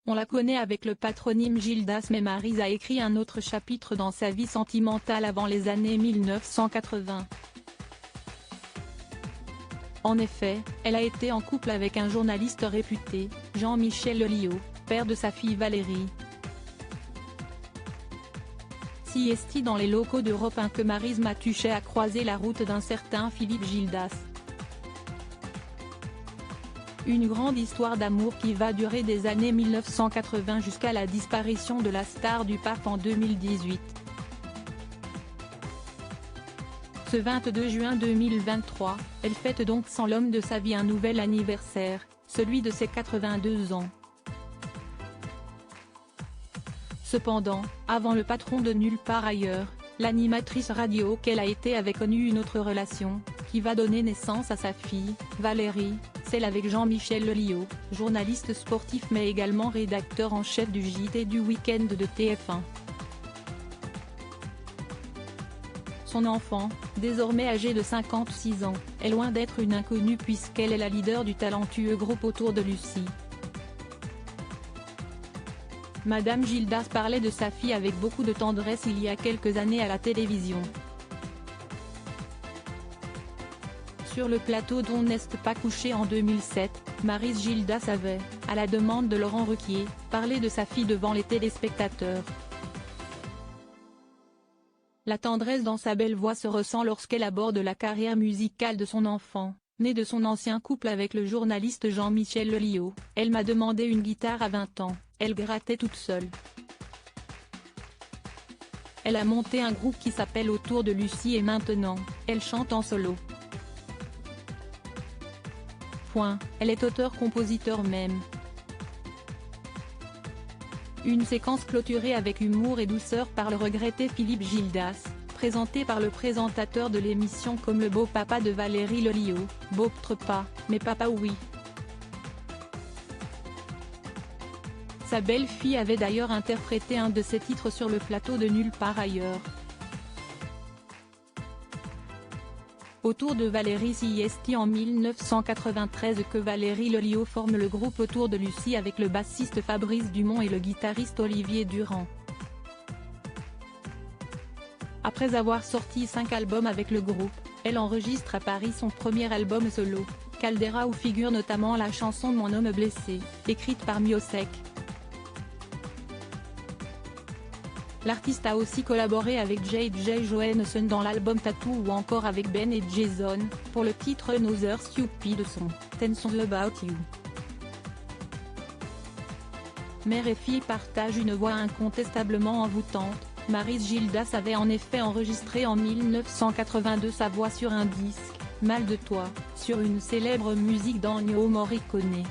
On la connaît avec le patronyme Gildas, mais Maryse a écrit un autre chapitre dans sa vie sentimentale avant les années 1980. En effet, elle a été en couple avec un journaliste réputé, Jean-Michel Lelio, père de sa fille Valérie. Si est dans les locaux d'Europe 1 que Maryse Mathuchet a croisé la route d'un certain Philippe Gildas. Une grande histoire d'amour qui va durer des années 1980 jusqu'à la disparition de la star du pape en 2018. Ce 22 juin 2023, elle fête donc sans l'homme de sa vie un nouvel anniversaire, celui de ses 82 ans. Cependant, avant le patron de Nulle part ailleurs, l'animatrice radio qu'elle a été avait connu une autre relation, qui va donner naissance à sa fille, Valérie, celle avec Jean-Michel Lelio, journaliste sportif mais également rédacteur en chef du JT du week-end de TF1. Son enfant, désormais âgé de 56 ans, est loin d'être une inconnue puisqu'elle est la leader du talentueux groupe autour de Lucie. Madame Gildas parlait de sa fille avec beaucoup de tendresse il y a quelques années à la télévision. Sur le plateau d'On n'est pas couché en 2007, Maryse Gildas avait, à la demande de Laurent Ruquier, parlé de sa fille devant les téléspectateurs. La tendresse dans sa belle voix se ressent lorsqu'elle aborde la carrière musicale de son enfant, né de son ancien couple avec le journaliste Jean-Michel Lelio. Elle m'a demandé une guitare à 20 ans, elle grattait toute seule. Elle a monté un groupe qui s'appelle Autour de Lucie et maintenant, elle chante en solo. Elle est auteur-compositeur même. Une séquence clôturée avec humour et douceur par le regretté Philippe Gildas, présenté par le présentateur de l'émission comme le beau papa de Valérie Lelio, beau peut-être pas, mais papa oui. Sa belle-fille avait d'ailleurs interprété un de ses titres sur le plateau de Nulle part ailleurs. Autour de Valérie c'est en 1993 que Valérie Lelio forme le groupe Autour de Lucie avec le bassiste Fabrice Dumont et le guitariste Olivier Durand. Après avoir sorti 5 albums avec le groupe, elle enregistre à Paris son premier album solo, Caldera, où figure notamment la chanson Mon homme blessé, écrite par Miossec. L'artiste a aussi collaboré avec J.J. Johansson dans l'album Tattoo ou encore avec Ben et Jason, pour le titre Another Stupid Song, 10 Songs About You. Mère et fille partagent une voix incontestablement envoûtante. Maryse Gildas avait en effet enregistré en 1982 sa voix sur un disque, Mal de toi, sur une célèbre musique d'Ennio Morricone.